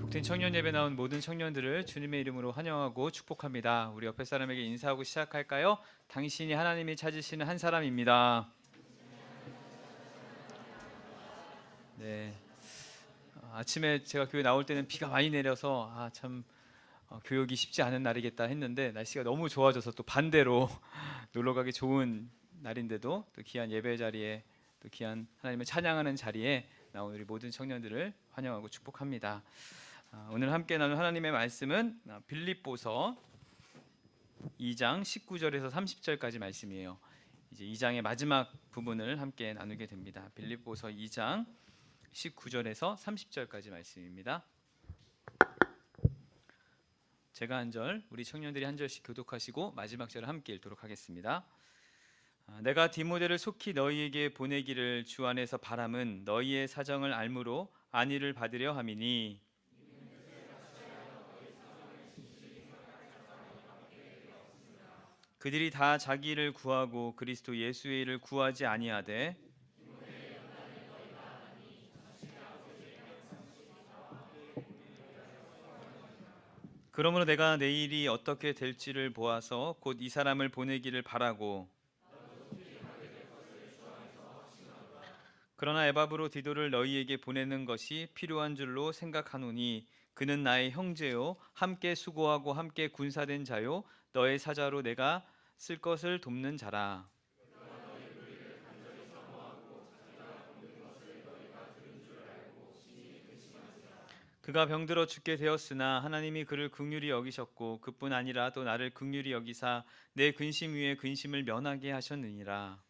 복된 청년 예배 나온 모든 청년들을 주님의 이름으로 환영하고 축복합니다. 우리 옆에 사람에게 인사하고 시작할까요? 당신이 하나님이 찾으시는 한 사람입니다. 네. 아침에 제가 교회 나올 때는 비가 많이 내려서 참 교육이 쉽지 않은 날이겠다 했는데 날씨가 너무 좋아져서 또 반대로 놀러 가기 좋은 날인데도 또 귀한 예배 자리에 또 귀한 하나님을 찬양하는 자리에 나온 우리 모든 청년들을 환영하고 축복합니다. 오늘 함께 나눌 하나님의 말씀은 빌립보서 2장 19절에서 30절까지 말씀이에요. 이제 2장의 마지막 부분을 함께 나누게 됩니다. 빌립보서 2장 19절에서 30절까지 말씀입니다. 제가 한 절, 우리 청년들이 한 절씩 교독하시고 마지막 절을 함께 읽도록 하겠습니다. 내가 디모데를 속히 너희에게 보내기를 주 안에서 바람은 너희의 사정을 알므로 안위를 받으려 함이니 그들이 다 자기 일을 구하고 그리스도 예수의 일을 구하지 아니하되 그러므로 내가 내일이 어떻게 될지를 보아서 곧 이 사람을 보내기를 바라고 그러나 에바브로 디도를 너희에게 보내는 것이 필요한 줄로 생각하노니 그는 나의 형제요 함께 수고하고 함께 군사된 자요 너의 사자로 내가 쓸 것을 돕는 자라. 그가 병들어 죽게 되었으나 하나님이 그를 긍휼히 여기셨고 그뿐 아니라 또 나를 긍휼히 여기사 내 근심 위에 근심을 면하게 하셨느니라.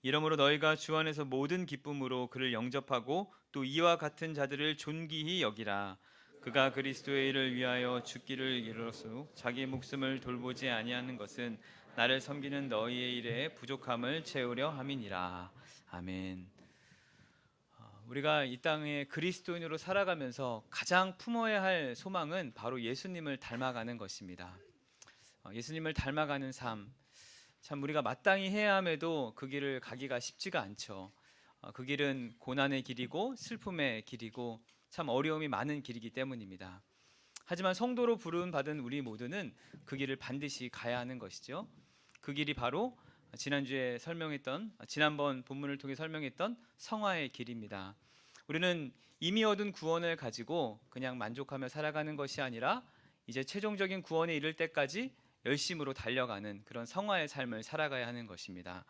이러므로 너희가 주 안에서 모든 기쁨으로 그를 영접하고 또 이와 같은 자들을 존귀히 여기라. 그가 그리스도의 일을 위하여 죽기를 이르렀으므 자기 목숨을 돌보지 아니하는 것은 나를 섬기는 너희의 일에 부족함을 채우려 함이니라. 아멘. 우리가 이 땅에 그리스도인으로 살아가면서 가장 품어야 할 소망은 바로 예수님을 닮아가는 것입니다. 예수님을 닮아가는 삶, 참 우리가 마땅히 해야 함에도 그 길을 가기가 쉽지가 않죠. 그 길은 고난의 길이고 슬픔의 길이고 참 어려움이 많은 길이기 때문입니다. 하지만 성도로 부름 받은 우리 모두는 그 길을 반드시 가야 하는 것이죠. 그 길이 바로 지난번 본문을 통해 설명했던 성화의 길입니다. 우리는 이미 얻은 구원을 가지고 그냥 만족하며 살아가는 것이 아니라 이제 최종적인 구원에 이를 때까지 열심으로 달려가는 그런 성화의 삶을 살아가야 하는 것입니다.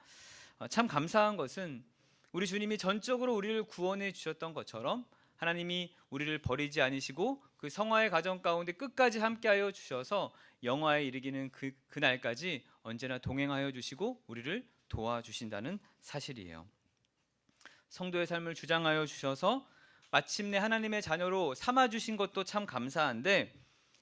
참 감사한 것은 우리 주님이 전적으로 우리를 구원해 주셨던 것처럼 하나님이 우리를 버리지 않으시고 그 성화의 과정 가운데 끝까지 함께하여 주셔서 영화에 이르기는 그날까지 언제나 동행하여 주시고 우리를 도와주신다는 사실이에요. 성도의 삶을 주장하여 주셔서 마침내 하나님의 자녀로 삼아주신 것도 참 감사한데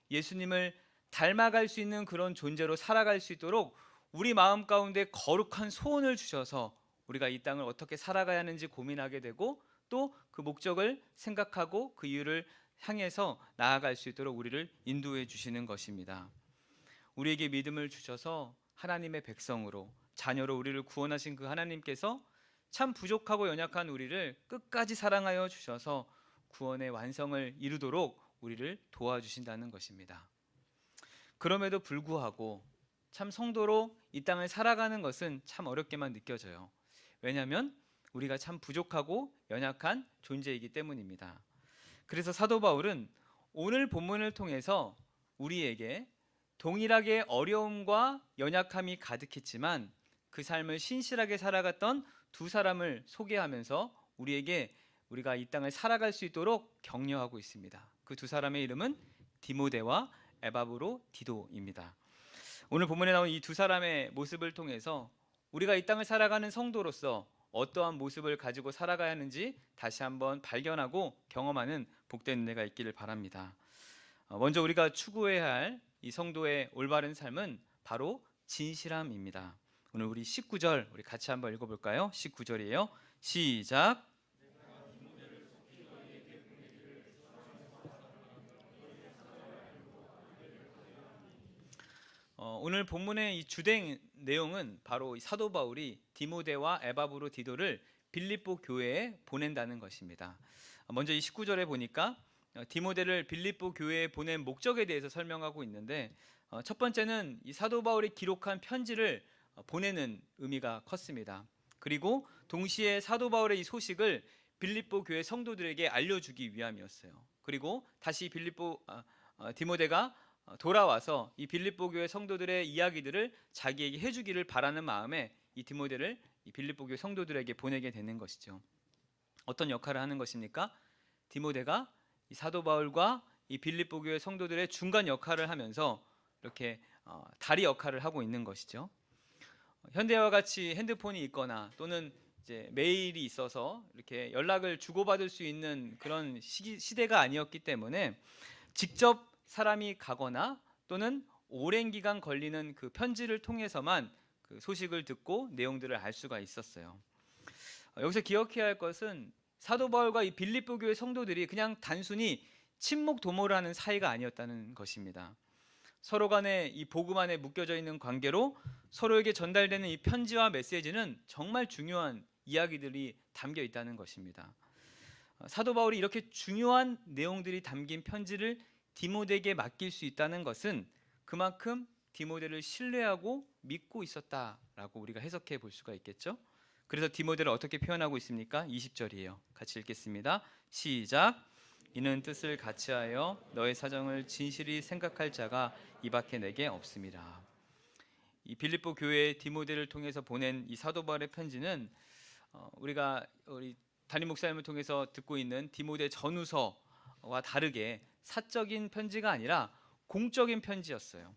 예수님을 닮아갈 수 있는 그런 존재로 살아갈 수 있도록 우리 마음 가운데 거룩한 소원을 주셔서 우리가 이 땅을 어떻게 살아가야 하는지 고민하게 되고 또 그 목적을 생각하고 그 이유를 향해서 나아갈 수 있도록 우리를 인도해 주시는 것입니다. 우리에게 믿음을 주셔서 하나님의 백성으로 자녀로 우리를 구원하신 그 하나님께서 참 부족하고 연약한 우리를 끝까지 사랑하여 주셔서 구원의 완성을 이루도록 우리를 도와주신다는 것입니다. 그럼에도 불구하고 참 성도로 이 땅을 살아가는 것은 참 어렵게만 느껴져요. 왜냐하면 우리가 참 부족하고 연약한 존재이기 때문입니다. 그래서 사도 바울은 오늘 본문을 통해서 우리에게 동일하게 어려움과 연약함이 가득했지만 그 삶을 신실하게 살아갔던 두 사람을 소개하면서 우리가 이 땅을 살아갈 수 있도록 격려하고 있습니다. 그 두 사람의 이름은 디모데와 에바브로 디도입니다. 오늘 본문에 나온 이 두 사람의 모습을 통해서 우리가 이 땅을 살아가는 성도로서 어떠한 모습을 가지고 살아가야 하는지 다시 한번 발견하고 경험하는 복된 은혜가 있기를 바랍니다. 먼저 우리가 추구해야 할 이 성도의 올바른 삶은 바로 진실함입니다. 오늘 우리 19절 우리 같이 한번 읽어볼까요? 19절이에요. 시작. 오늘 본문의 이 주된 내용은 바로 이 사도 바울이 디모데와 에바브로 디도를 빌립보 교회에 보낸다는 것입니다. 먼저 이 19절에 보니까 디모데를 빌립보 교회에 보낸 목적에 대해서 설명하고 있는데, 첫 번째는 이 사도 바울이 기록한 편지를 보내는 의미가 컸습니다. 그리고 동시에 사도 바울의 이 소식을 빌립보 교회 성도들에게 알려주기 위함이었어요. 그리고 다시 디모데가 돌아와서 이 빌립보 교회 성도들의 이야기들을 자기에게 해주기를 바라는 마음에 이 디모데를 이 빌립보 교회 성도들에게 보내게 되는 것이죠. 어떤 역할을 하는 것입니까? 디모데가 이 사도 바울과 이 빌립보 교회 성도들의 중간 역할을 하면서 이렇게 다리 역할을 하고 있는 것이죠. 현대와 같이 핸드폰이 있거나 또는 이제 메일이 있어서 이렇게 연락을 주고받을 수 있는 그런 시대가 아니었기 때문에 직접 사람이 가거나 또는 오랜 기간 걸리는 그 편지를 통해서만 그 소식을 듣고 내용들을 알 수가 있었어요. 여기서 기억해야 할 것은 사도 바울과 이 빌립보 교회 성도들이 그냥 단순히 친목 도모라는 사이가 아니었다는 것입니다. 서로 간에 이 복음 안에 묶여져 있는 관계로 서로에게 전달되는 이 편지와 메시지는 정말 중요한 이야기들이 담겨 있다는 것입니다. 사도 바울이 이렇게 중요한 내용들이 담긴 편지를 디모데에게 맡길 수 있다는 것은 그만큼 디모데를 신뢰하고 믿고 있었다라고 우리가 해석해 볼 수가 있겠죠. 그래서 디모데를 어떻게 표현하고 있습니까? 20절이에요. 같이 읽겠습니다. 시작. 이는 뜻을 같이하여 너의 사정을 진실히 생각할 자가 이 밖에 내게 없음이라. 이 빌립보 교회에 디모데를 통해서 보낸 이 사도 바울의 편지는 우리 담임 목사님을 통해서 듣고 있는 디모데 전후서와 다르게 사적인 편지가 아니라 공적인 편지였어요.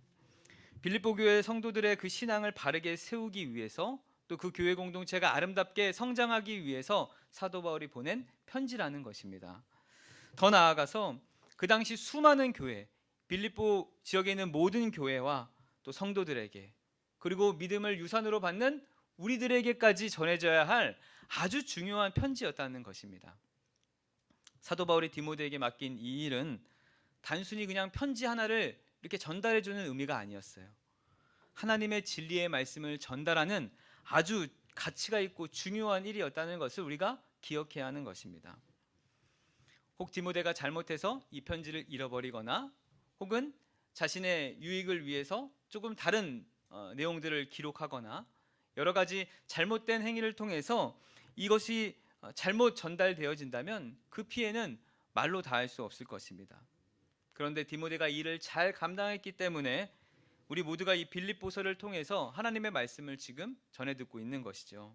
빌립보 교회 성도들의 그 신앙을 바르게 세우기 위해서 또 그 교회 공동체가 아름답게 성장하기 위해서 사도 바울이 보낸 편지라는 것입니다. 더 나아가서 그 당시 수많은 교회, 빌립보 지역에 있는 모든 교회와 또 성도들에게, 그리고 믿음을 유산으로 받는 우리들에게까지 전해져야 할 아주 중요한 편지였다는 것입니다. 사도 바울이 디모데에게 맡긴 이 일은 단순히 그냥 편지 하나를 이렇게 전달해 주는 의미가 아니었어요. 하나님의 진리의 말씀을 전달하는 아주 가치가 있고 중요한 일이었다는 것을 우리가 기억해야 하는 것입니다. 혹 디모데가 잘못해서 이 편지를 잃어버리거나 혹은 자신의 유익을 위해서 조금 다른 내용들을 기록하거나 여러 가지 잘못된 행위를 통해서 이것이 잘못 전달되어진다면 그 피해는 말로 다할 수 없을 것입니다. 그런데 디모데가 이 일을 잘 감당했기 때문에 우리 모두가 이 빌립보서를 통해서 하나님의 말씀을 지금 전해 듣고 있는 것이죠.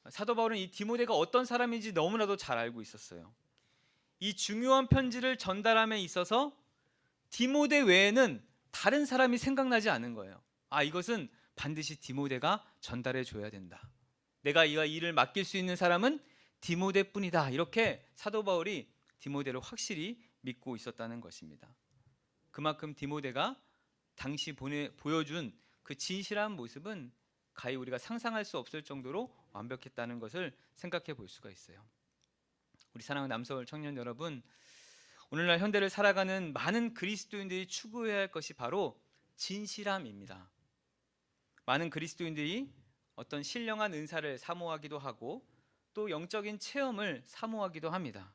사도 바울은 이 디모데가 어떤 사람인지 너무나도 잘 알고 있었어요. 이 중요한 편지를 전달함에 있어서 디모데 외에는 다른 사람이 생각나지 않은 거예요. 이것은 반드시 디모데가 전달해 줘야 된다. 내가 이 일을 맡길 수 있는 사람은 디모데뿐이다. 이렇게 사도 바울이 디모데를 확실히 믿고 있었다는 것입니다. 그만큼 디모데가 당시 보여준 그 진실한 모습은 가히 우리가 상상할 수 없을 정도로 완벽했다는 것을 생각해 볼 수가 있어요. 우리 사랑하는 남서울 청년 여러분, 오늘날 현대를 살아가는 많은 그리스도인들이 추구해야 할 것이 바로 진실함입니다. 많은 그리스도인들이 어떤 신령한 은사를 사모하기도 하고 또 영적인 체험을 사모하기도 합니다.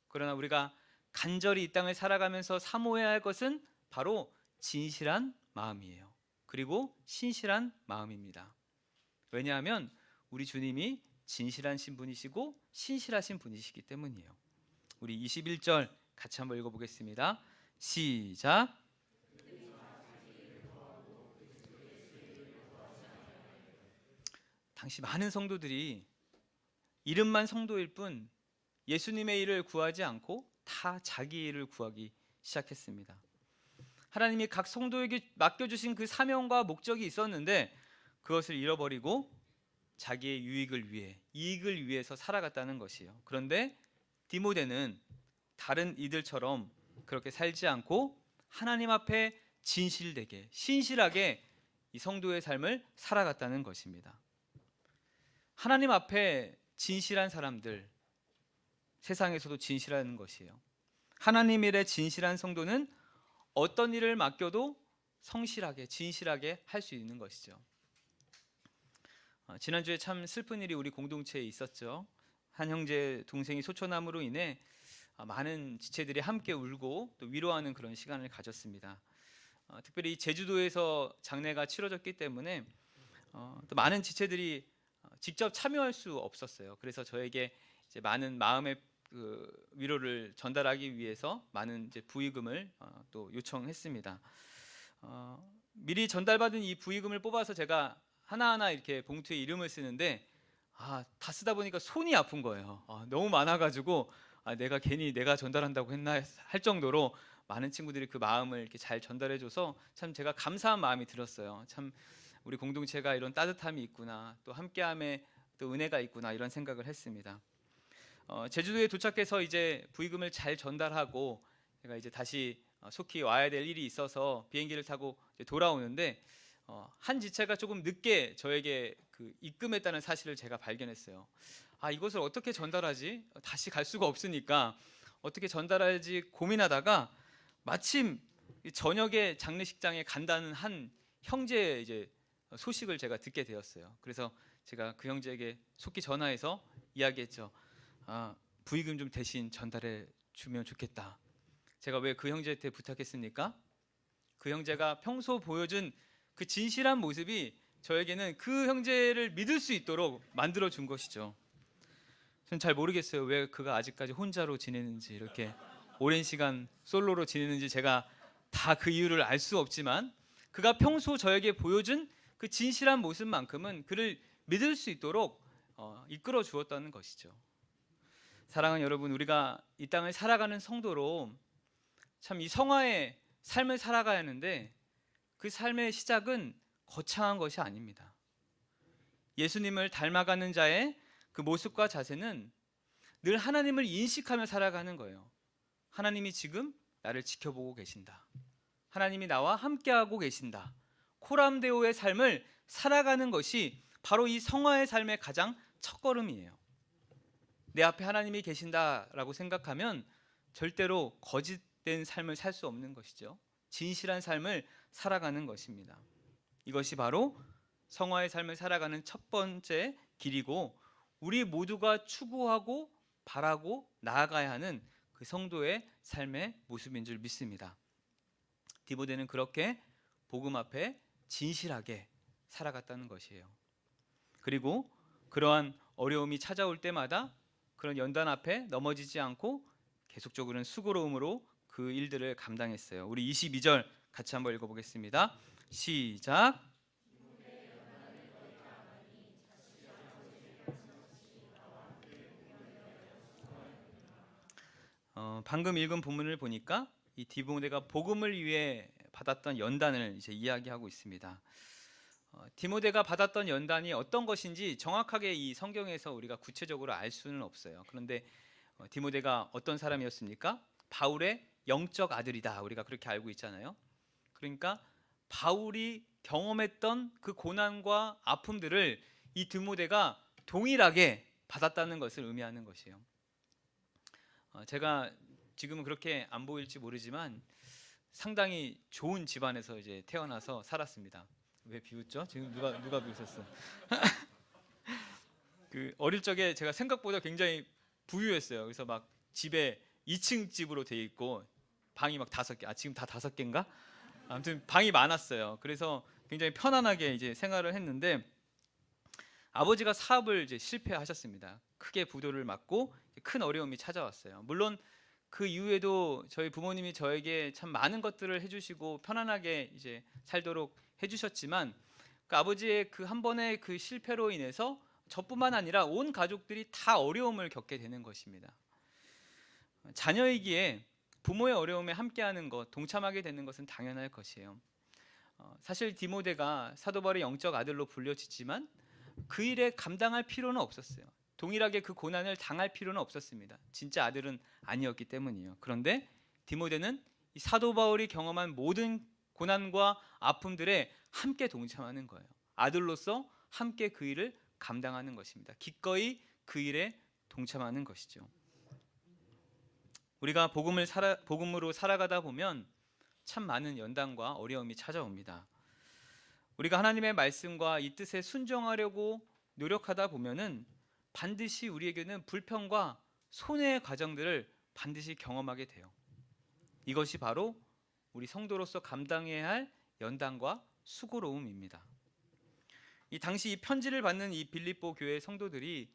그러나 우리가 간절히 이 땅을 살아가면서 사모해야 할 것은 바로 진실한 마음이에요. 그리고 신실한 마음입니다. 왜냐하면 우리 주님이 진실하신 분이시고 신실하신 분이시기 때문이에요. 우리 21절 같이 한번 읽어보겠습니다. 시작. 당시 많은 성도들이 이름만 성도일 뿐 예수님의 일을 구하지 않고 다 자기 일을 구하기 시작했습니다. 하나님이 각 성도에게 맡겨주신 그 사명과 목적이 있었는데 그것을 잃어버리고 자기의 유익을 위해, 이익을 위해서 살아갔다는 것이에요. 그런데 디모데는 다른 이들처럼 그렇게 살지 않고 하나님 앞에 진실되게, 신실하게 이 성도의 삶을 살아갔다는 것입니다. 하나님 앞에 진실한 사람들, 세상에서도 진실한 것이에요. 하나님 일에 진실한 성도는 어떤 일을 맡겨도 성실하게 진실하게 할 수 있는 것이죠. 지난주에 참 슬픈 일이 우리 공동체에 있었죠. 한 형제 동생이 소초남으로 인해 많은 지체들이 함께 울고 또 위로하는 그런 시간을 가졌습니다. 특별히 제주도에서 장례가 치러졌기 때문에 또 많은 지체들이 직접 참여할 수 없었어요. 그래서 저에게 이제 많은 마음의 그 위로를 전달하기 위해서 많은 이제 부의금을 또 요청했습니다. 미리 전달받은 이 부의금을 뽑아서 제가 하나하나 이렇게 봉투에 이름을 쓰는데 다 쓰다 보니까 손이 아픈 거예요. 너무 많아가지고 내가 괜히 내가 전달한다고 했나 할 정도로 많은 친구들이 그 마음을 이렇게 잘 전달해줘서 참 제가 감사한 마음이 들었어요. 참 우리 공동체가 이런 따뜻함이 있구나, 또 함께함에 또 은혜가 있구나, 이런 생각을 했습니다. 제주도에 도착해서 이제 부의금을 잘 전달하고 제가 이제 다시 속히 와야 될 일이 있어서 비행기를 타고 이제 돌아오는데 한 지체가 조금 늦게 저에게 그 입금했다는 사실을 제가 발견했어요. 이것을 어떻게 전달하지? 다시 갈 수가 없으니까 어떻게 전달할지 고민하다가 마침 저녁에 장례식장에 간다는 한 형제의 이제 소식을 제가 듣게 되었어요. 그래서 제가 그 형제에게 속히 전화해서 이야기했죠. 부의금 좀 대신 전달해 주면 좋겠다. 제가 왜 그 형제한테 부탁했습니까? 그 형제가 평소 보여준 그 진실한 모습이 저에게는 그 형제를 믿을 수 있도록 만들어 준 것이죠. 저는 잘 모르겠어요. 왜 그가 아직까지 혼자로 지내는지, 이렇게 오랜 시간 솔로로 지내는지 제가 다 그 이유를 알 수 없지만 그가 평소 저에게 보여준 그 진실한 모습만큼은 그를 믿을 수 있도록 이끌어 주었다는 것이죠. 사랑하는 여러분, 우리가 이 땅을 살아가는 성도로 참 이 성화의 삶을 살아가야 하는데 그 삶의 시작은 거창한 것이 아닙니다. 예수님을 닮아가는 자의 그 모습과 자세는 늘 하나님을 인식하며 살아가는 거예요. 하나님이 지금 나를 지켜보고 계신다. 하나님이 나와 함께하고 계신다. 코람데오의 삶을 살아가는 것이 바로 이 성화의 삶의 가장 첫걸음이에요. 내 앞에 하나님이 계신다라고 생각하면 절대로 거짓된 삶을 살 수 없는 것이죠. 진실한 삶을 살아가는 것입니다. 이것이 바로 성화의 삶을 살아가는 첫 번째 길이고 우리 모두가 추구하고 바라고 나아가야 하는 그 성도의 삶의 모습인 줄 믿습니다. 디모데는 그렇게 복음 앞에 진실하게 살아갔다는 것이에요. 그리고 그러한 어려움이 찾아올 때마다 그런 연단 앞에 넘어지지 않고 계속적으로는 수고로움으로 그 일들을 감당했어요. 우리 22절 같이 한번 읽어보겠습니다. 시작. 방금 읽은 본문을 보니까 이 디모데가 복음을 위해 받았던 연단을 이제 이야기하고 있습니다. 디모데가 받았던 연단이 어떤 것인지 정확하게 이 성경에서 우리가 구체적으로 알 수는 없어요. 그런데 디모데가 어떤 사람이었습니까? 바울의 영적 아들이다. 우리가 그렇게 알고 있잖아요. 그러니까 바울이 경험했던 그 고난과 아픔들을 이 디모데가 동일하게 받았다는 것을 의미하는 것이에요. 제가 지금은 그렇게 안 보일지 모르지만 상당히 좋은 집안에서 이제 태어나서 살았습니다. 왜 비웃죠? 지금 누가 비웃었어? 그 어릴 적에 제가 생각보다 굉장히 부유했어요. 그래서 막 집에 2층 집으로 돼 있고 방이 막 5개. 지금 다 5개인가? 아무튼 방이 많았어요. 그래서 굉장히 편안하게 이제 생활을 했는데 아버지가 사업을 이제 실패하셨습니다. 크게 부도를 맞고 큰 어려움이 찾아왔어요. 물론 그 이후에도 저희 부모님이 저에게 참 많은 것들을 해주시고 편안하게 이제 살도록 해주셨지만 그 아버지의 그 한 번의 그 실패로 인해서 저뿐만 아니라 온 가족들이 다 어려움을 겪게 되는 것입니다. 자녀이기에 부모의 어려움에 함께하는 것, 동참하게 되는 것은 당연할 것이에요. 사실 디모데가 사도 바울의 영적 아들로 불려지지만 그 일에 감당할 필요는 없었어요. 동일하게 그 고난을 당할 필요는 없었습니다. 진짜 아들은 아니었기 때문이에요. 그런데 디모데는 이 사도 바울이 경험한 모든 고난과 아픔들에 함께 동참하는 거예요. 아들로서 함께 그 일을 감당하는 것입니다. 기꺼이 그 일에 동참하는 것이죠. 우리가 복음으로 살아가다 보면 참 많은 연단과 어려움이 찾아옵니다. 우리가 하나님의 말씀과 이 뜻에 순종하려고 노력하다 보면은 반드시 우리에게는 불평과 손해의 과정들을 반드시 경험하게 돼요. 이것이 바로 우리 성도로서 감당해야 할 연단과 수고로움입니다. 이 당시 이 편지를 받는 이 빌립보 교회 성도들이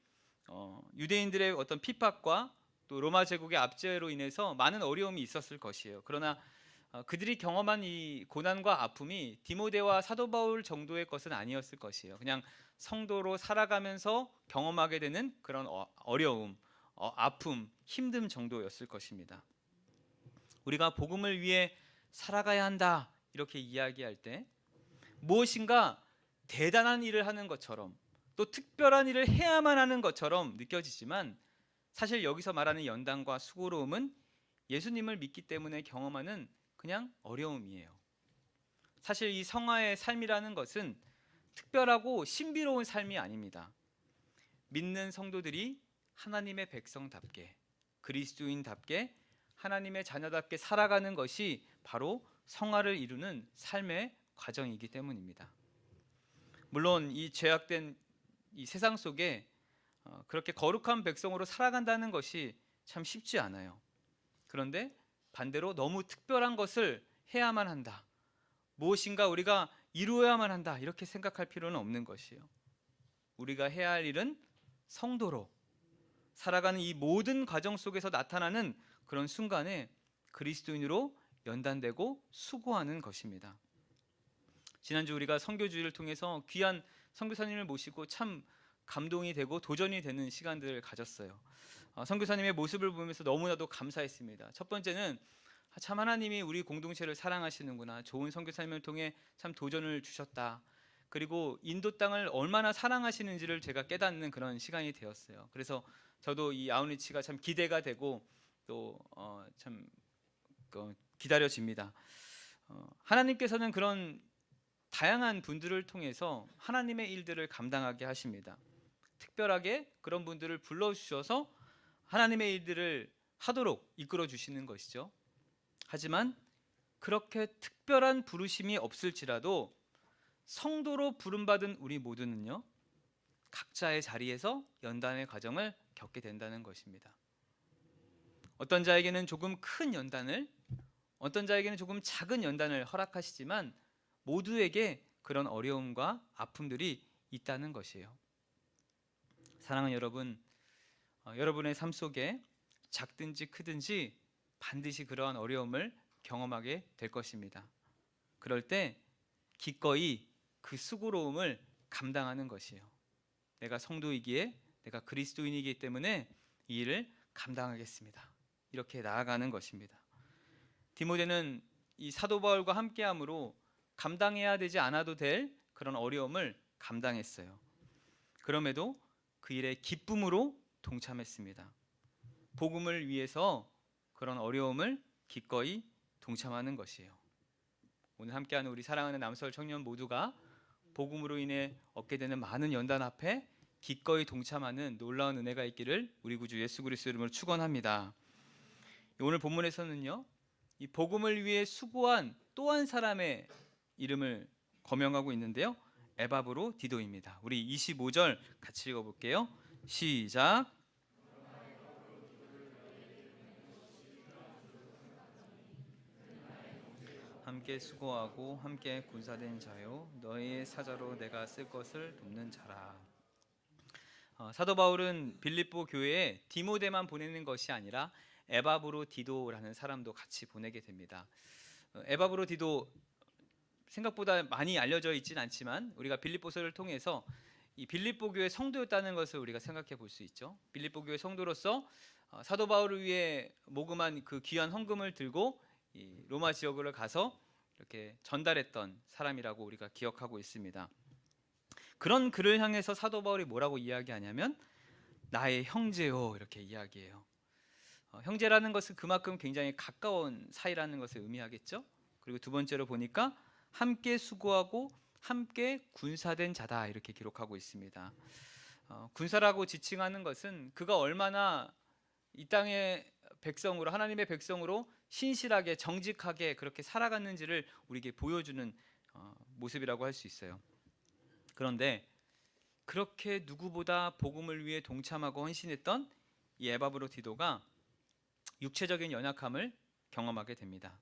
유대인들의 어떤 핍박과 또 로마 제국의 압제로 인해서 많은 어려움이 있었을 것이에요. 그러나 그들이 경험한 이 고난과 아픔이 디모데와 사도 바울 정도의 것은 아니었을 것이에요. 그냥 성도로 살아가면서 경험하게 되는 그런 어려움, 아픔, 힘듦 정도였을 것입니다. 우리가 복음을 위해 살아가야 한다 이렇게 이야기할 때 무엇인가 대단한 일을 하는 것처럼 또 특별한 일을 해야만 하는 것처럼 느껴지지만 사실 여기서 말하는 연단과 수고로움은 예수님을 믿기 때문에 경험하는 그냥 어려움이에요. 사실 이 성화의 삶이라는 것은 특별하고 신비로운 삶이 아닙니다. 믿는 성도들이 하나님의 백성답게 그리스도인답게 하나님의 자녀답게 살아가는 것이 바로 성화를 이루는 삶의 과정이기 때문입니다. 물론 이 죄악된 이 세상 속에 그렇게 거룩한 백성으로 살아간다는 것이 참 쉽지 않아요. 그런데 반대로 너무 특별한 것을 해야만 한다, 무엇인가 우리가 이루어야만 한다 이렇게 생각할 필요는 없는 것이에요. 우리가 해야 할 일은 성도로 살아가는 이 모든 과정 속에서 나타나는 그런 순간에 그리스도인으로 연단되고 수고하는 것입니다. 지난주 우리가 선교주의를 통해서 귀한 선교사님을 모시고 참 감동이 되고 도전이 되는 시간들을 가졌어요. 선교사님의 모습을 보면서 너무나도 감사했습니다. 첫 번째는 참 하나님이 우리 공동체를 사랑하시는구나, 좋은 선교사님을 통해 참 도전을 주셨다, 그리고 인도 땅을 얼마나 사랑하시는지를 제가 깨닫는 그런 시간이 되었어요. 그래서 저도 이 아웃리치가 참 기대가 되고 또 참 기다려집니다. 하나님께서는 그런 다양한 분들을 통해서 하나님의 일들을 감당하게 하십니다. 특별하게 그런 분들을 불러주셔서 하나님의 일들을 하도록 이끌어 주시는 것이죠. 하지만 그렇게 특별한 부르심이 없을지라도 성도로 부름받은 우리 모두는요, 각자의 자리에서 연단의 과정을 겪게 된다는 것입니다. 어떤 자에게는 조금 큰 연단을, 어떤 자에게는 조금 작은 연단을 허락하시지만 모두에게 그런 어려움과 아픔들이 있다는 것이에요. 사랑하는 여러분, 여러분의 삶 속에 작든지 크든지 반드시 그러한 어려움을 경험하게 될 것입니다. 그럴 때 기꺼이 그 수고로움을 감당하는 것이에요. 내가 성도이기에, 내가 그리스도인이기 때문에 이 일을 감당하겠습니다, 이렇게 나아가는 것입니다. 디모데는 이 사도 바울과 함께함으로 감당해야 되지 않아도 될 그런 어려움을 감당했어요. 그럼에도 그 일에 기쁨으로 동참했습니다. 복음을 위해서 그런 어려움을 기꺼이 동참하는 것이에요. 오늘 함께하는 우리 사랑하는 남서울 청년 모두가 복음으로 인해 얻게 되는 많은 연단 앞에 기꺼이 동참하는 놀라운 은혜가 있기를 우리 구주 예수 그리스도 이름으로 축원합니다. 오늘 본문에서는요, 이 복음을 위해 수고한 또 한 사람의 이름을 거명하고 있는데요, 에바브로 디도입니다. 우리 25절 같이 읽어볼게요. 시작. 함께 수고하고 함께 군사된 자요, 너희의 사자로 내가 쓸 것을 돕는 자라. 사도 바울은 빌립보 교회에 디모데만 보내는 것이 아니라 에바브로 디도라는 사람도 같이 보내게 됩니다. 에바브로 디도 생각보다 많이 알려져 있진 않지만 우리가 빌립보서를 통해서 이 빌립보 교회 성도였다는 것을 우리가 생각해 볼 수 있죠. 빌립보 교회 성도로서 사도 바울을 위해 모금한 그 귀한 헌금을 들고 이 로마 지역으로 가서 이렇게 전달했던 사람이라고 우리가 기억하고 있습니다. 그런 그를 향해서 사도 바울이 뭐라고 이야기하냐면 나의 형제요, 이렇게 이야기해요. 형제라는 것은 그만큼 굉장히 가까운 사이라는 것을 의미하겠죠. 그리고 두 번째로 보니까 함께 수고하고 함께 군사된 자다, 이렇게 기록하고 있습니다. 군사라고 지칭하는 것은 그가 얼마나 이 땅의 백성으로, 하나님의 백성으로 신실하게 정직하게 그렇게 살아갔는지를 우리에게 보여주는 모습이라고 할 수 있어요. 그런데 그렇게 누구보다 복음을 위해 동참하고 헌신했던 이 에바브로 디도가 육체적인 연약함을 경험하게 됩니다.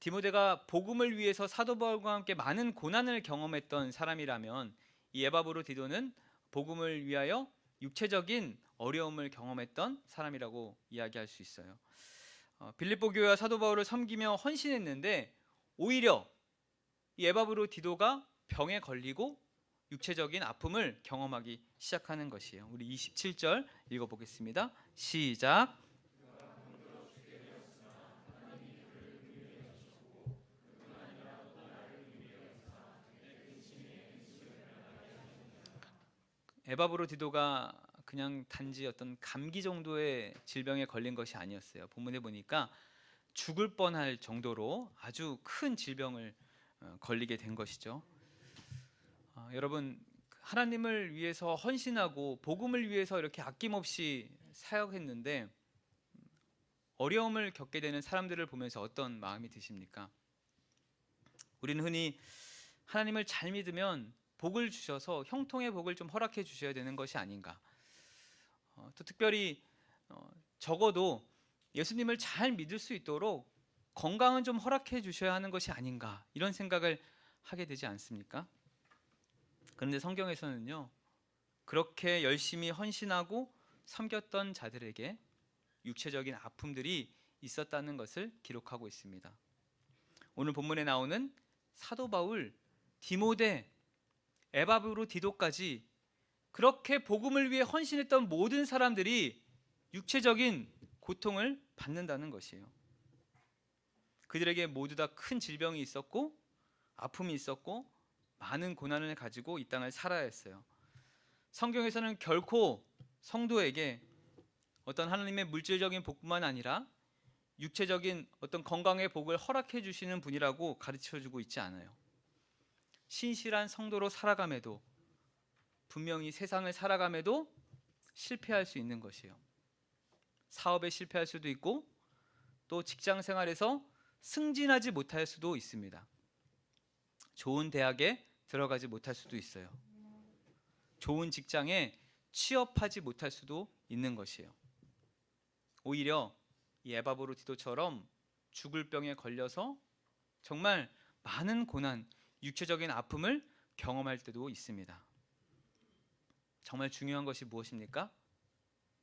디모데가 복음을 위해서 사도 바울과 함께 많은 고난을 경험했던 사람이라면 이 에바브로 디도는 복음을 위하여 육체적인 어려움을 경험했던 사람이라고 이야기할 수 있어요. 빌립보 교회와 사도 바울을 섬기며 헌신했는데 오히려 이 에바브로 디도가 병에 걸리고 육체적인 아픔을 경험하기 시작하는 것이에요. 우리 27절 읽어보겠습니다. 시작. 에바브로 디도가 그냥 단지 어떤 감기 정도의 질병에 걸린 것이 아니었어요. 본문에 보니까 죽을 뻔할 정도로 아주 큰 질병을 걸리게 된 것이죠. 여러분, 하나님을 위해서 헌신하고 복음을 위해서 이렇게 아낌없이 사역했는데 어려움을 겪게 되는 사람들을 보면서 어떤 마음이 드십니까? 우리는 흔히 하나님을 잘 믿으면 복을 주셔서 형통의 복을 좀 허락해 주셔야 되는 것이 아닌가. 또 특별히 적어도 예수님을 잘 믿을 수 있도록 건강은 좀 허락해 주셔야 하는 것이 아닌가, 이런 생각을 하게 되지 않습니까? 그런데 성경에서는요, 그렇게 열심히 헌신하고 섬겼던 자들에게 육체적인 아픔들이 있었다는 것을 기록하고 있습니다. 오늘 본문에 나오는 사도 바울, 디모데, 에바브로 디도까지 그렇게 복음을 위해 헌신했던 모든 사람들이 육체적인 고통을 받는다는 것이에요. 그들에게 모두 다 큰 질병이 있었고 아픔이 있었고 많은 고난을 가지고 이 땅을 살아야 했어요. 성경에서는 결코 성도에게 어떤 하나님의 물질적인 복뿐만 아니라 육체적인 어떤 건강의 복을 허락해 주시는 분이라고 가르쳐 주고 있지 않아요. 신실한 성도로 살아감에도, 분명히 세상을 살아감에도 실패할 수 있는 것이에요. 사업에 실패할 수도 있고 또 직장 생활에서 승진하지 못할 수도 있습니다. 좋은 대학에 들어가지 못할 수도 있어요. 좋은 직장에 취업하지 못할 수도 있는 것이에요. 오히려 이 에바브로 디도처럼 죽을 병에 걸려서 정말 많은 고난, 육체적인 아픔을 경험할 때도 있습니다. 정말 중요한 것이 무엇입니까?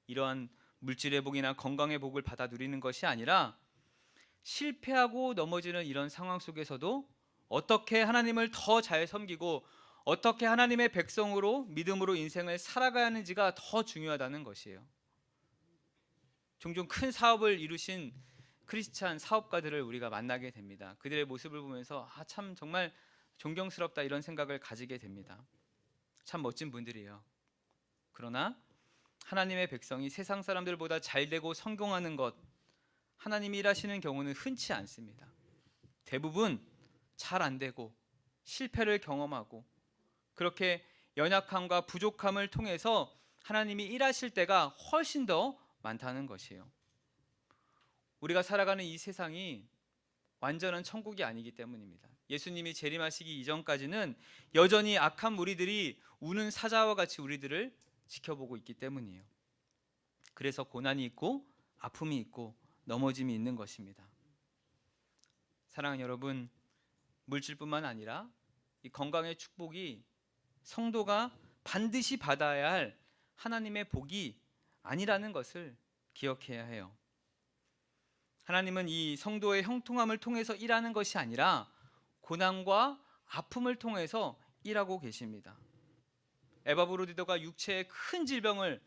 이러한 물질의 복이나 건강의 복을 받아 누리는 것이 아니라 실패하고 넘어지는 이런 상황 속에서도 어떻게 하나님을 더 잘 섬기고 어떻게 하나님의 백성으로 믿음으로 인생을 살아가야 하는지가 더 중요하다는 것이에요. 종종 큰 사업을 이루신 크리스찬 사업가들을 우리가 만나게 됩니다. 그들의 모습을 보면서 참 정말 존경스럽다, 이런 생각을 가지게 됩니다. 참 멋진 분들이에요. 그러나 하나님의 백성이 세상 사람들보다 잘되고 성공하는 것, 하나님이 일하시는 경우는 흔치 않습니다. 대부분 잘 안 되고 실패를 경험하고 그렇게 연약함과 부족함을 통해서 하나님이 일하실 때가 훨씬 더 많다는 것이에요. 우리가 살아가는 이 세상이 완전한 천국이 아니기 때문입니다. 예수님이 재림하시기 이전까지는 여전히 악한 무리들이 우는 사자와 같이 우리들을 지켜보고 있기 때문이에요. 그래서 고난이 있고 아픔이 있고 넘어짐이 있는 것입니다. 사랑하는 여러분, 물질뿐만 아니라 이 건강의 축복이 성도가 반드시 받아야 할 하나님의 복이 아니라는 것을 기억해야 해요. 하나님은 이 성도의 형통함을 통해서 일하는 것이 아니라 고난과 아픔을 통해서 일하고 계십니다. 에바브로 디도가 육체의 큰 질병을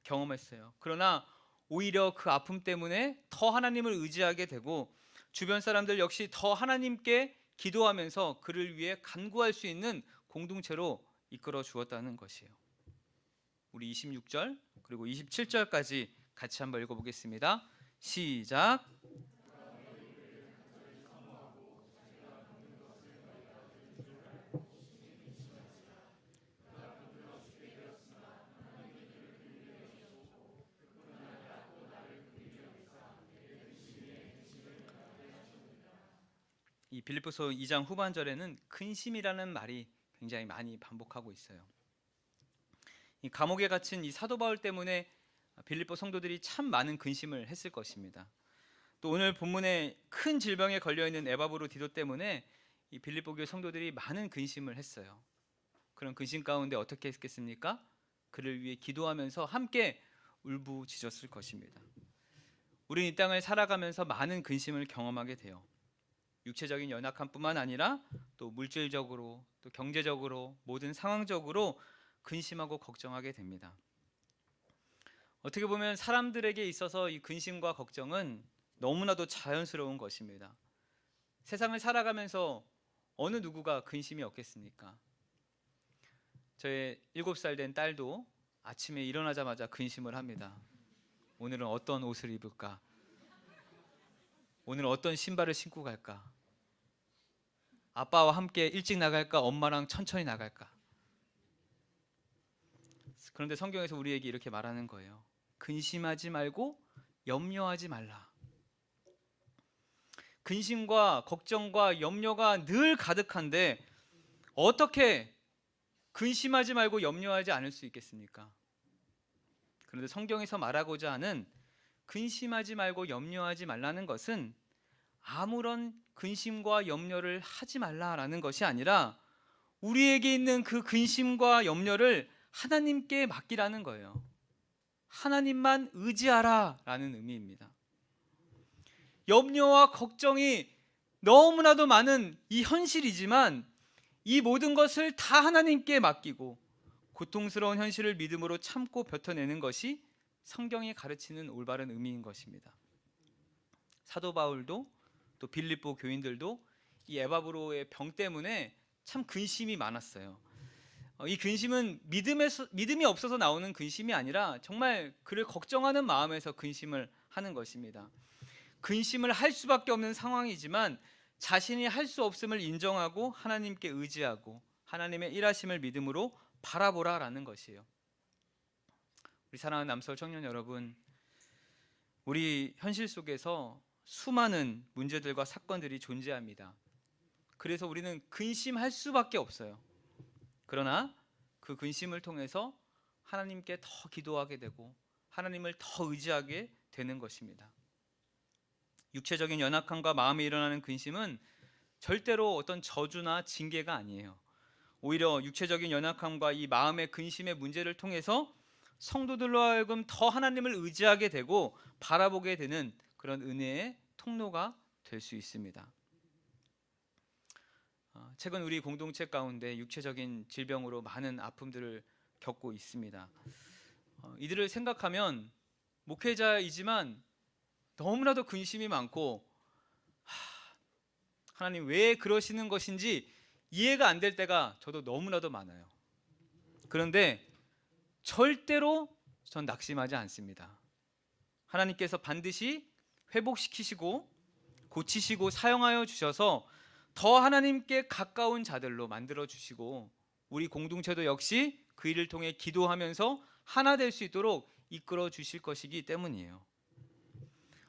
경험했어요. 그러나 오히려 그 아픔 때문에 더 하나님을 의지하게 되고 주변 사람들 역시 더 하나님께 기도하면서 그를 위해 간구할 수 있는 공동체로 이끌어 주었다는 것이에요. 우리 26절 그리고 27절까지 같이 한번 읽어보겠습니다. 시작. 이 빌립보서 2장 후반절에는 근심이라는 말이 굉장히 많이 반복하고 있어요. 이 감옥에 갇힌 이 사도 바울 때문에 빌립보 성도들이 참 많은 근심을 했을 것입니다. 또 오늘 본문에 큰 질병에 걸려 있는 에바브로디도 때문에 이 빌립보 교회 성도들이 많은 근심을 했어요. 그런 근심 가운데 어떻게 했겠습니까? 그를 위해 기도하면서 함께 울부짖었을 것입니다. 우리는 이 땅을 살아가면서 많은 근심을 경험하게 돼요. 육체적인 연약함뿐만 아니라 또 물질적으로, 또 경제적으로, 모든 상황적으로 근심하고 걱정하게 됩니다. 어떻게 보면 사람들에게 있어서 이 근심과 걱정은 너무나도 자연스러운 것입니다. 세상을 살아가면서 어느 누구가 근심이 없겠습니까? 저의 7살 된 딸도 아침에 일어나자마자 근심을 합니다. 오늘은 어떤 옷을 입을까? 오늘 어떤 신발을 신고 갈까? 아빠와 함께 일찍 나갈까? 엄마랑 천천히 나갈까? 그런데 성경에서 우리에게 이렇게 말하는 거예요. 근심하지 말고 염려하지 말라. 근심과 걱정과 염려가 늘 가득한데 어떻게 근심하지 말고 염려하지 않을 수 있겠습니까? 그런데 성경에서 말하고자 하는 근심하지 말고 염려하지 말라는 것은 아무런 근심과 염려를 하지 말라라는 것이 아니라 우리에게 있는 그 근심과 염려를 하나님께 맡기라는 거예요. 하나님만 의지하라라는 의미입니다. 염려와 걱정이 너무나도 많은 이 현실이지만 이 모든 것을 다 하나님께 맡기고 고통스러운 현실을 믿음으로 참고 버텨내는 것이 성경이 가르치는 올바른 의미인 것입니다. 사도 바울도 또 빌립보 교인들도 이 에바브로의 병 때문에 참 근심이 많았어요. 이 근심은 믿음이 없어서 나오는 근심이 아니라 정말 그를 걱정하는 마음에서 근심을 하는 것입니다. 근심을 할 수밖에 없는 상황이지만 자신이 할 수 없음을 인정하고 하나님께 의지하고 하나님의 일하심을 믿음으로 바라보라라는 것이에요. 우리 사랑하는 남서울 청년 여러분, 우리 현실 속에서 수많은 문제들과 사건들이 존재합니다. 그래서 우리는 근심할 수밖에 없어요. 그러나 그 근심을 통해서 하나님께 더 기도하게 되고 하나님을 더 의지하게 되는 것입니다. 육체적인 연약함과 마음에 일어나는 근심은 절대로 어떤 저주나 징계가 아니에요. 오히려 육체적인 연약함과 이 마음의 근심의 문제를 통해서 성도들로 하여금 더 하나님을 의지하게 되고 바라보게 되는 그런 은혜의 통로가 될 수 있습니다. 최근 우리 공동체 가운데 육체적인 질병으로 많은 아픔들을 겪고 있습니다. 이들을 생각하면 목회자이지만 너무나도 근심이 많고 하나님 왜 그러시는 것인지 이해가 안 될 때가 저도 너무나도 많아요. 그런데 절대로 전 낙심하지 않습니다. 하나님께서 반드시 회복시키시고 고치시고 사용하여 주셔서 더 하나님께 가까운 자들로 만들어 주시고 우리 공동체도 역시 그 일을 통해 기도하면서 하나 될 수 있도록 이끌어 주실 것이기 때문이에요.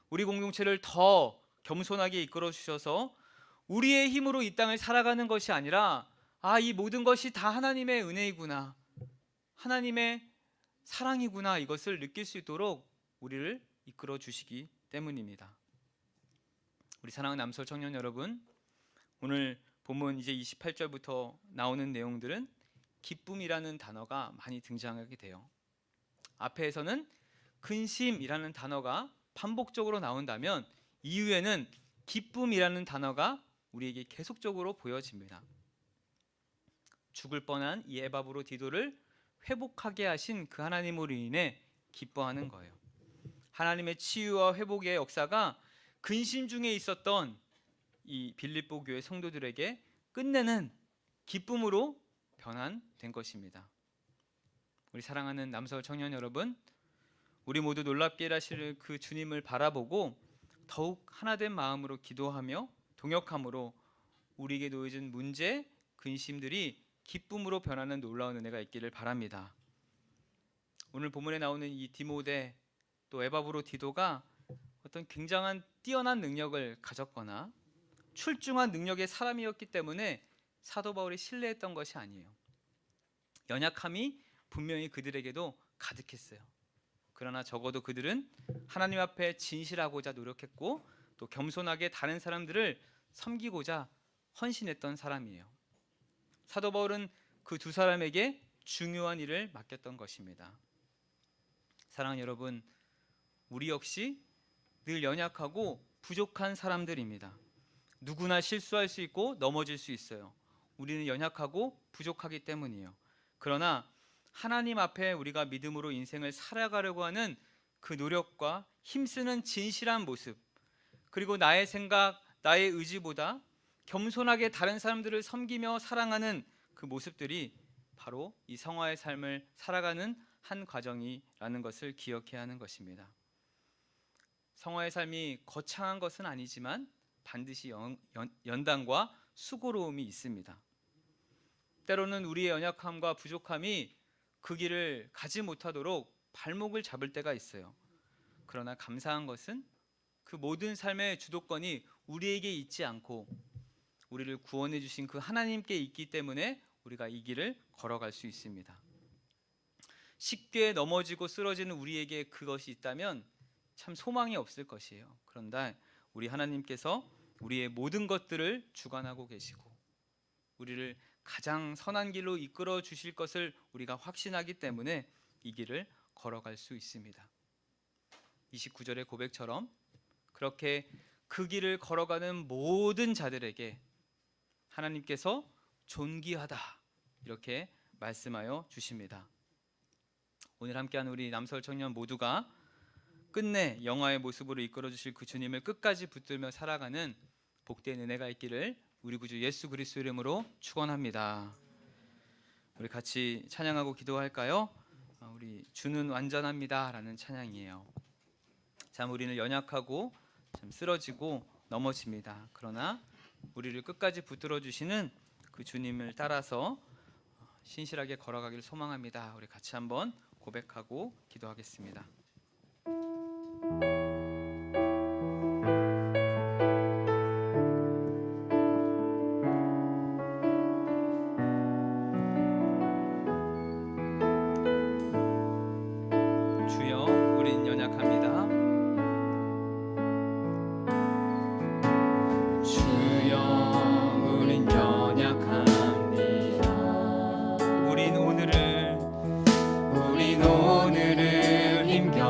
우리 공동체를 더 겸손하게 이끌어 주셔서 우리의 힘으로 이 땅을 살아가는 것이 아니라 이 모든 것이 다 하나님의 은혜이구나, 하나님의 사랑이구나, 이것을 느낄 수 있도록 우리를 이끌어 주시기 때문입니다. 우리 사랑하는 남서울 청년 여러분, 오늘 본문 이제 28절부터 나오는 내용들은 기쁨이라는 단어가 많이 등장하게 돼요. 앞에서는 근심이라는 단어가 반복적으로 나온다면 이후에는 기쁨이라는 단어가 우리에게 계속적으로 보여집니다. 죽을 뻔한 이 에바브로디도를 회복하게 하신 그 하나님으로 인해 기뻐하는 거예요. 하나님의 치유와 회복의 역사가 근심 중에 있었던 이 빌립보 교회 성도들에게 끝내는 기쁨으로 변환된 것입니다. 우리 사랑하는 남서울 청년 여러분, 우리 모두 놀랍게 일하실 그 주님을 바라보고 더욱 하나된 마음으로 기도하며 동역함으로 우리에게 놓여진 문제, 근심들이 기쁨으로 변하는 놀라운 은혜가 있기를 바랍니다. 오늘 본문에 나오는 이 디모데 또 에바브로디도가 어떤 굉장한 뛰어난 능력을 가졌거나 출중한 능력의 사람이었기 때문에 사도 바울이 신뢰했던 것이 아니에요. 연약함이 분명히 그들에게도 가득했어요. 그러나 적어도 그들은 하나님 앞에 진실하고자 노력했고 또 겸손하게 다른 사람들을 섬기고자 헌신했던 사람이에요. 사도 바울은 그 두 사람에게 중요한 일을 맡겼던 것입니다. 사랑하는 여러분, 우리 역시 늘 연약하고 부족한 사람들입니다. 누구나 실수할 수 있고 넘어질 수 있어요. 우리는 연약하고 부족하기 때문이에요. 그러나 하나님 앞에 우리가 믿음으로 인생을 살아가려고 하는 그 노력과 힘쓰는 진실한 모습, 그리고 나의 생각, 나의 의지보다 겸손하게 다른 사람들을 섬기며 사랑하는 그 모습들이 바로 이 성화의 삶을 살아가는 한 과정이라는 것을 기억해야 하는 것입니다. 성화의 삶이 거창한 것은 아니지만 반드시 연단과 수고로움이 있습니다. 때로는 우리의 연약함과 부족함이 그 길을 가지 못하도록 발목을 잡을 때가 있어요. 그러나 감사한 것은 그 모든 삶의 주도권이 우리에게 있지 않고 우리를 구원해 주신 그 하나님께 있기 때문에 우리가 이 길을 걸어갈 수 있습니다. 쉽게 넘어지고 쓰러지는 우리에게 그것이 있다면 참 소망이 없을 것이에요. 그런데 우리 하나님께서 우리의 모든 것들을 주관하고 계시고 우리를 가장 선한 길로 이끌어 주실 것을 우리가 확신하기 때문에 이 길을 걸어갈 수 있습니다. 29절의 고백처럼 그렇게 그 길을 걸어가는 모든 자들에게 하나님께서 존귀하다 이렇게 말씀하여 주십니다. 오늘 함께하는 우리 남서울 청년 모두가 끝내 영화의 모습으로 이끌어 주실 그 주님을 끝까지 붙들며 살아가는 복된 은혜가 있기를 우리 구주 예수 그리스도 이름으로 축원합니다. 우리 같이 찬양하고 기도할까요? 우리 주는 완전합니다라는 찬양이에요. 참 우리는 연약하고 참 쓰러지고 넘어집니다. 그러나 우리를 끝까지 붙들어 주시는 그 주님을 따라서 신실하게 걸어가기를 소망합니다. 우리 같이 한번 고백하고 기도하겠습니다. 주여, 우린 연약합니다. 주여, 우린 연약합니다. 우린 오늘을 힘겹게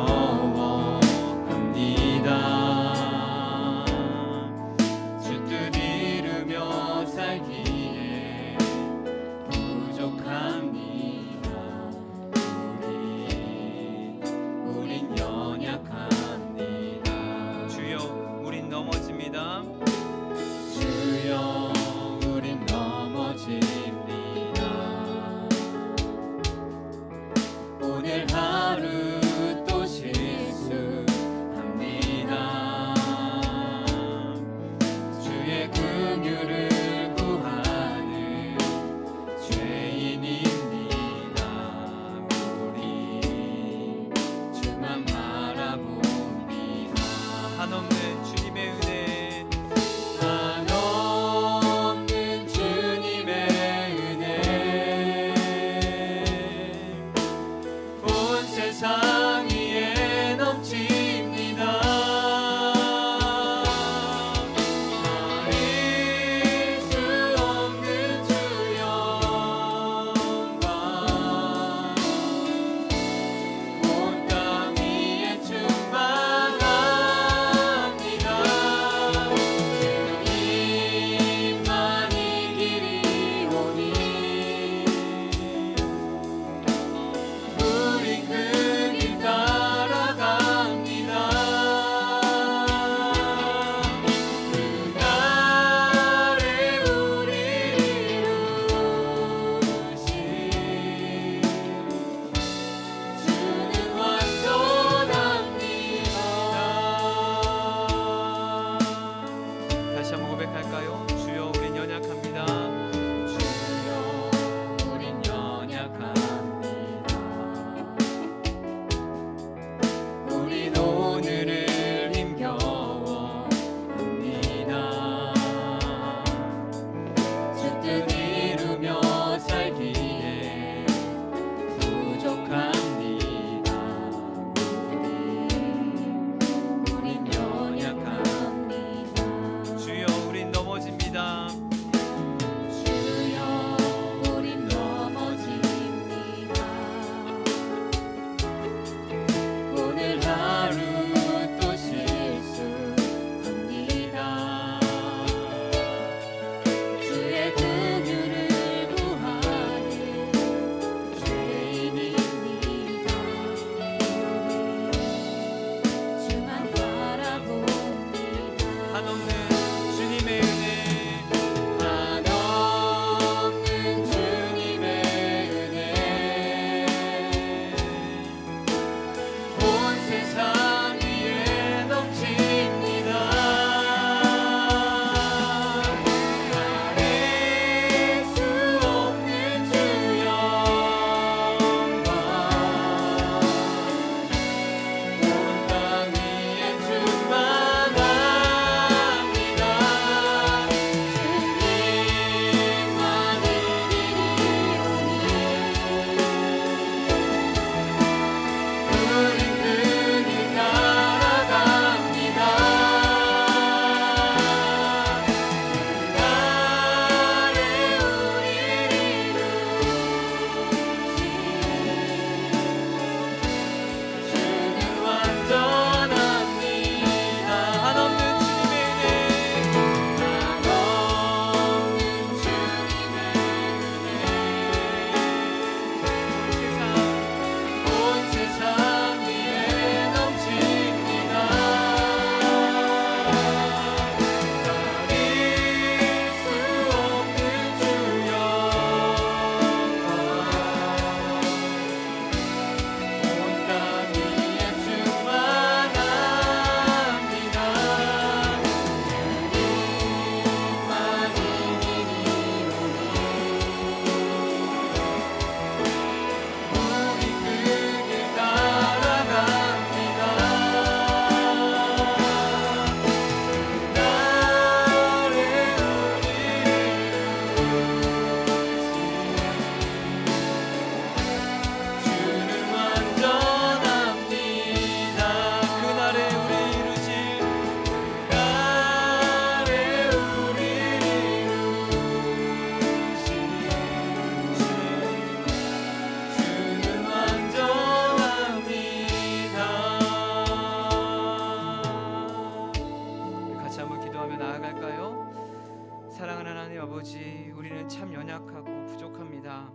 아버지, 우리는 참 연약하고 부족합니다.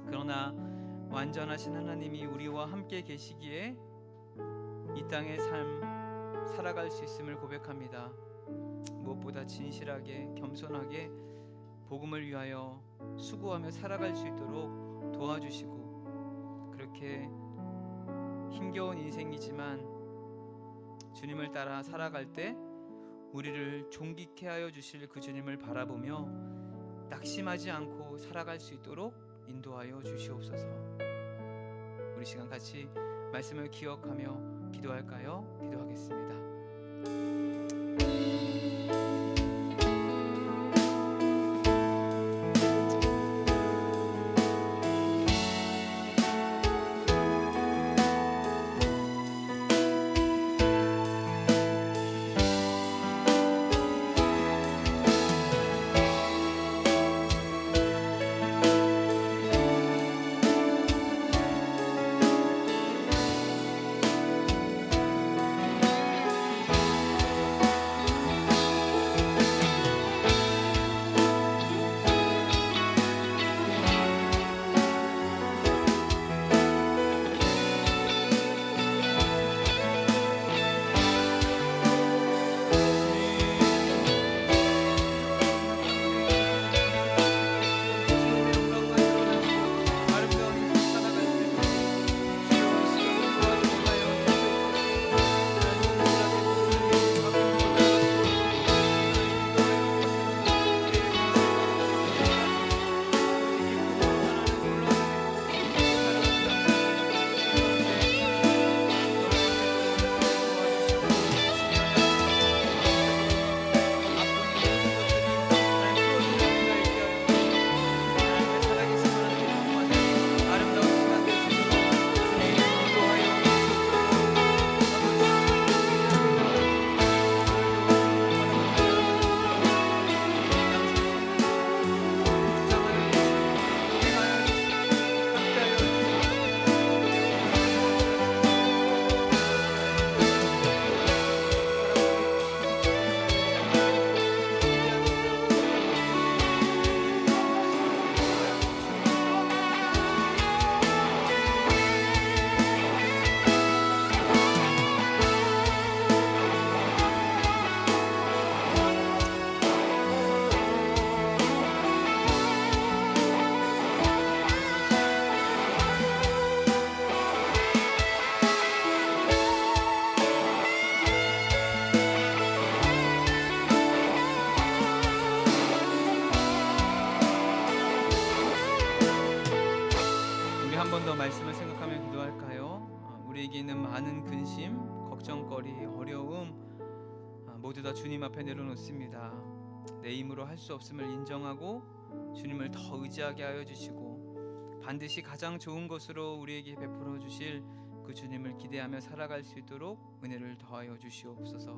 그러나 완전하신 하나님이 우리와 함께 계시기에 이 땅의 삶 살아갈 수 있음을 고백합니다. 무엇보다 진실하게 겸손하게 복음을 위하여 수고하며 살아갈 수 있도록 도와주시고, 그렇게 힘겨운 인생이지만 주님을 따라 살아갈 때 우리를 존귀케 하여 주실 그 주님을 바라보며 낙심하지 않고 살아갈 수 있도록 인도하여 주시옵소서. 우리 시간 같이 말씀을 기억하며 기도할까요? 기도하겠습니다. 한 번 더 말씀을 생각하며 기도할까요? 우리에게 있는 많은 근심, 걱정거리, 어려움 모두 다 주님 앞에 내려놓습니다. 내 힘으로 할 수 없음을 인정하고 주님을 더 의지하게 하여 주시고, 반드시 가장 좋은 것으로 우리에게 베풀어 주실 그 주님을 기대하며 살아갈 수 있도록 은혜를 더하여 주시옵소서.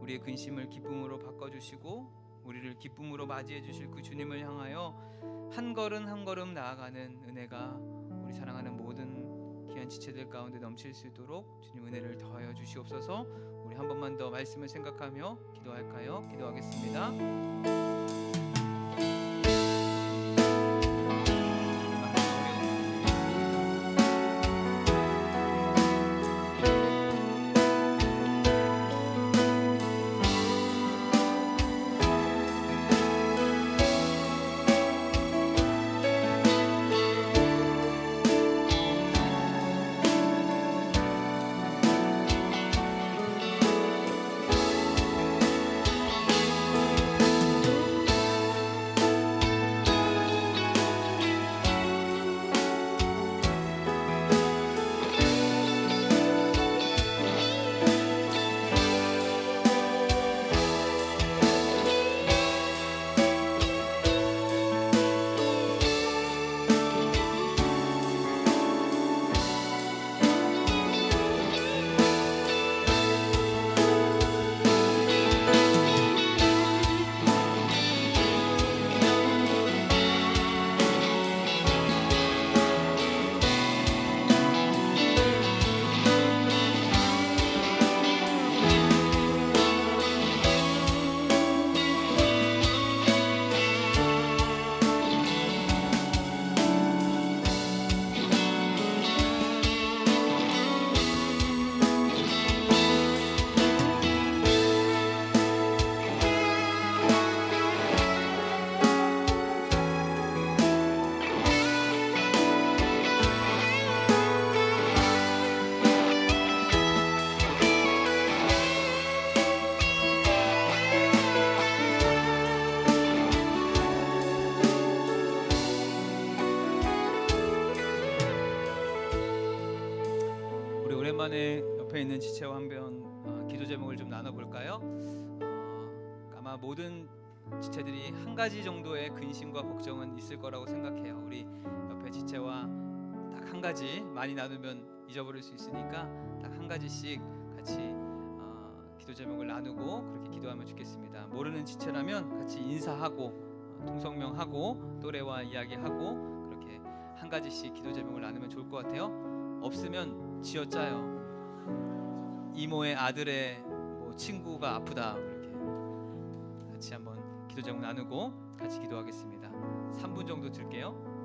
우리의 근심을 기쁨으로 바꿔주시고 우리를 기쁨으로 맞이해 주실 그 주님을 향하여 한 걸음 한 걸음 나아가는 은혜가 우리 사랑하는 모든 귀한 지체들 가운데 넘칠 수 있도록 주님 은혜를 더하여 주시옵소서. 우리 한 번만 더 말씀을 생각하며 기도할까요? 기도하겠습니다. 시간에 옆에 있는 지체와 한번 기도 제목을 좀 나눠볼까요? 아마 모든 지체들이 한 가지 정도의 근심과 걱정은 있을 거라고 생각해요. 우리 옆에 지체와 딱 한 가지, 많이 나누면 잊어버릴 수 있으니까 딱 한 가지씩 같이 기도 제목을 나누고 그렇게 기도하면 좋겠습니다. 모르는 지체라면 같이 인사하고 통성명하고 또래와 이야기하고 그렇게 한 가지씩 기도 제목을 나누면 좋을 것 같아요. 없으면 지어짜요. 이모의 아들의 친구가 아프다, 그렇게 같이 한번 기도 제목 나누고 같이 기도하겠습니다. 3분 정도 드릴게요.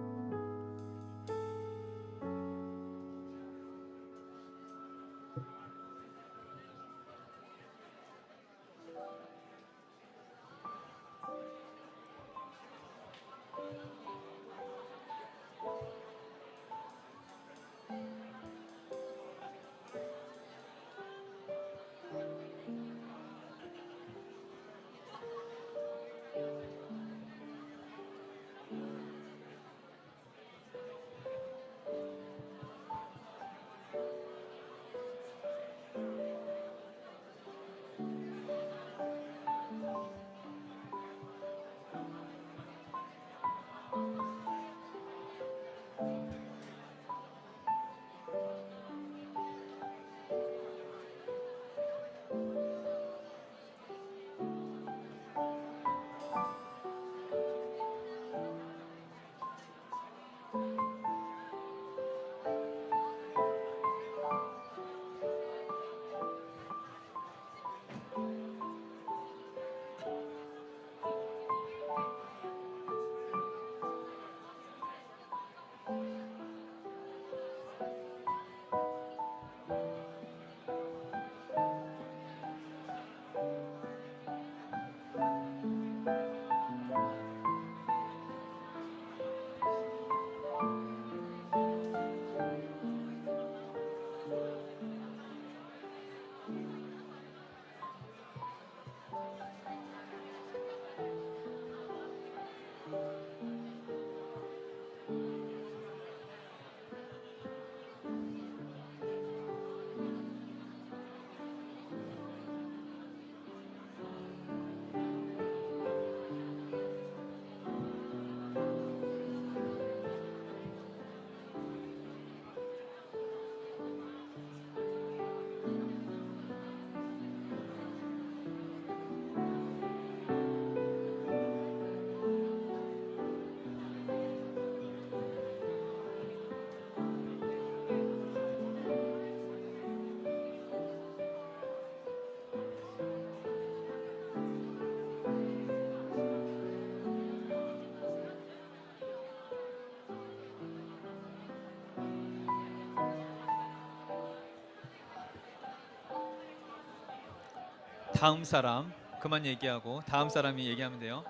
다음 사람 그만 얘기하고 다음 사람이 얘기하면 돼요.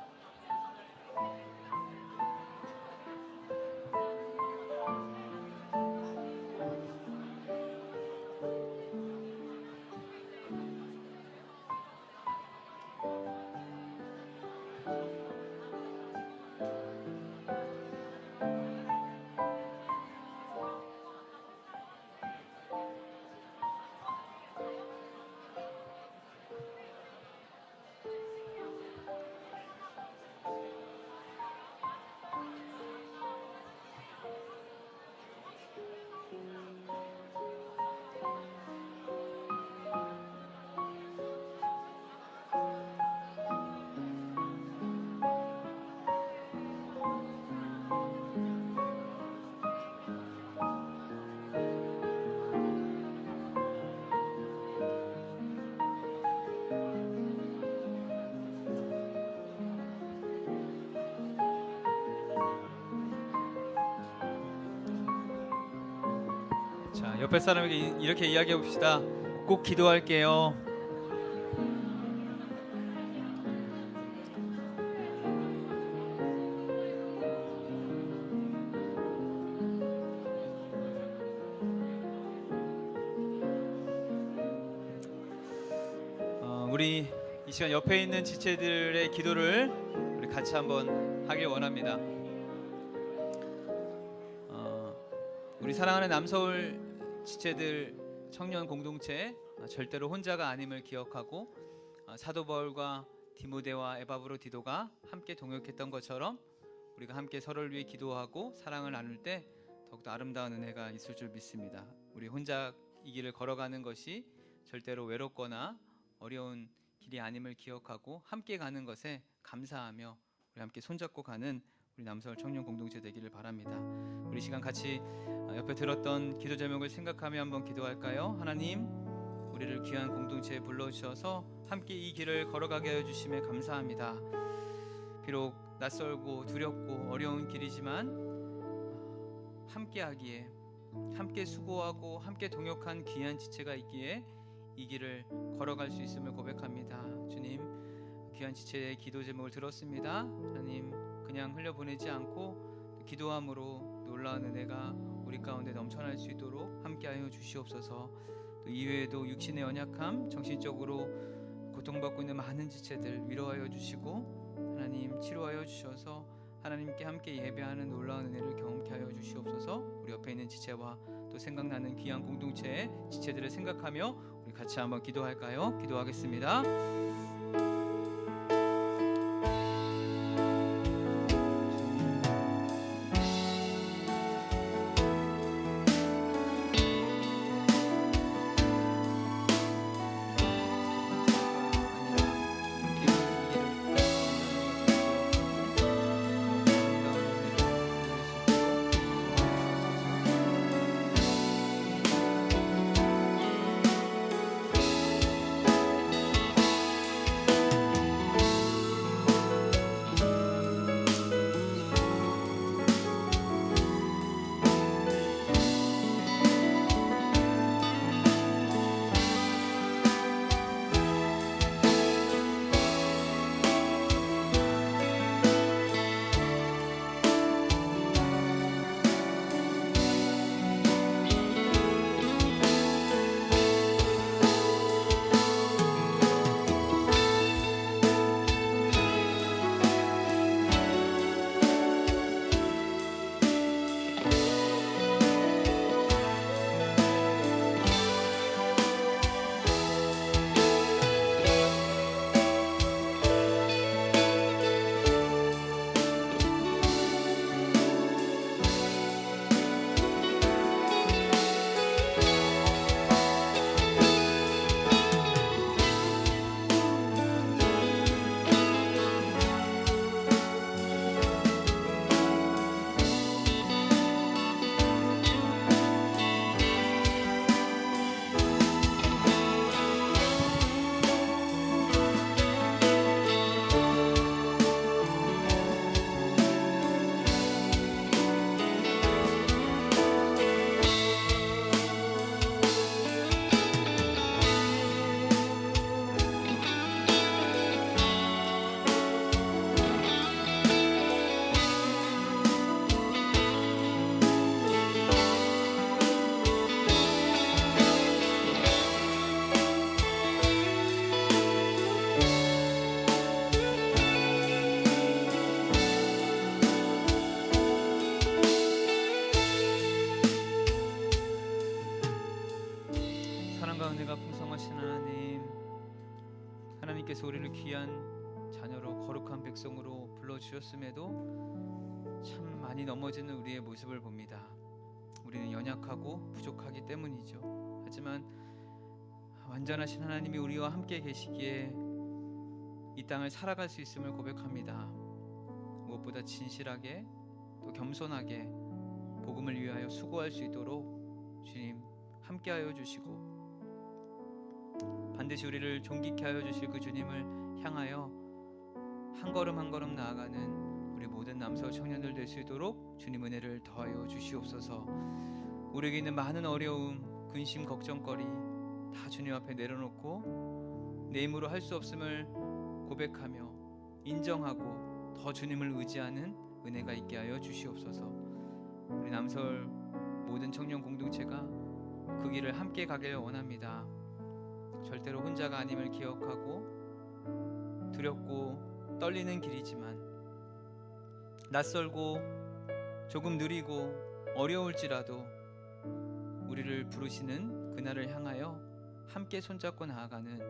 자, 옆에 사람에게 이렇게 이야기해 봅시다. 꼭 기도할게요. 우리 이 시간 옆에 있는 지체들의 기도를 우리 같이 한번 하길 원합니다. 우리 사랑하는 남서울 지체들 청년 공동체 절대로 혼자가 아님을 기억하고 사도 바울과 디모데와 에바브로디도가 함께 동역했던 것처럼 우리가 함께 서로를 위해 기도하고 사랑을 나눌 때 더욱더 아름다운 은혜가 있을 줄 믿습니다. 우리 혼자 이 길을 걸어가는 것이 절대로 외롭거나 어려운 길이 아님을 기억하고 함께 가는 것에 감사하며 우리 함께 손잡고 가는 우리 남서울 청년 공동체 되기를 바랍니다. 우리 시간 같이 옆에 들었던 기도 제목을 생각하며 한번 기도할까요? 하나님, 우리를 귀한 공동체에 불러주셔서 함께 이 길을 걸어가게 하여 주심에 감사합니다. 비록 낯설고 두렵고 어려운 길이지만 함께하기에, 함께 수고하고 함께 동역한 귀한 지체가 있기에 이 길을 걸어갈 수 있음을 고백합니다. 주님, 귀한 지체의 기도 제목을 들었습니다. 하나님, 그냥 흘려보내지 않고 기도함으로 놀라운 은혜가 우리 가운데 넘쳐날 수 있도록 함께하여 주시옵소서. 또 이외에도 육신의 연약함, 정신적으로 고통받고 있는 많은 지체들 위로하여 주시고 하나님 치료하여 주셔서 하나님께 함께 예배하는 놀라운 은혜를 경험케 하여 주시옵소서. 우리 옆에 있는 지체와 또 생각나는 귀한 공동체의 지체들을 생각하며 우리 같이 한번 기도할까요? 기도하겠습니다. 사랑과 은혜가 풍성하신 하나님, 하나님께서 우리를 귀한 자녀로 거룩한 백성으로 불러주셨음에도 참 많이 넘어지는 우리의 모습을 봅니다. 우리는 연약하고 부족하기 때문이죠. 하지만 완전하신 하나님이 우리와 함께 계시기에 이 땅을 살아갈 수 있음을 고백합니다. 무엇보다 진실하게 또 겸손하게 복음을 위하여 수고할 수 있도록 주님 함께하여 주시고 반드시 우리를 존귀케 하여 주실 그 주님을 향하여 한 걸음 한 걸음 나아가는 우리 모든 남서울 청년들 될 수 있도록 주님 은혜를 더하여 주시옵소서. 우리에게 있는 많은 어려움, 근심, 걱정거리 다 주님 앞에 내려놓고 내 힘으로 할 수 없음을 고백하며 인정하고 더 주님을 의지하는 은혜가 있게 하여 주시옵소서. 우리 남서울 모든 청년 공동체가 그 길을 함께 가길 원합니다. 절대로 혼자가 아님을 기억하고 두렵고 떨리는 길이지만 낯설고 조금 느리고 어려울지라도 우리를 부르시는 그날을 향하여 함께 손잡고 나아가는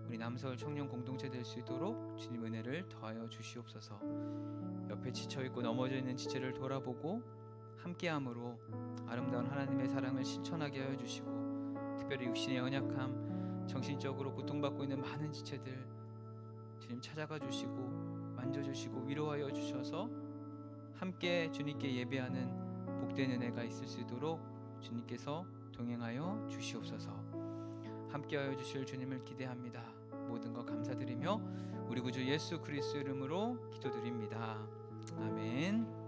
우리 남서울 청년 공동체 될 수 있도록 주님 은혜를 더하여 주시옵소서. 옆에 지쳐있고 넘어져 있는 지체를 돌아보고 함께함으로 아름다운 하나님의 사랑을 실천하게 하여 주시고, 특별히 육신의 연약함, 정신적으로 고통받고 있는 많은 지체들 주님 찾아가 주시고 만져주시고 위로하여 주셔서 함께 주님께 예배하는 복된 은혜가 있을 수 있도록 주님께서 동행하여 주시옵소서. 함께하여 주실 주님을 기대합니다. 모든 것 감사드리며 우리 구주 예수 그리스도 이름으로 기도드립니다. 아멘.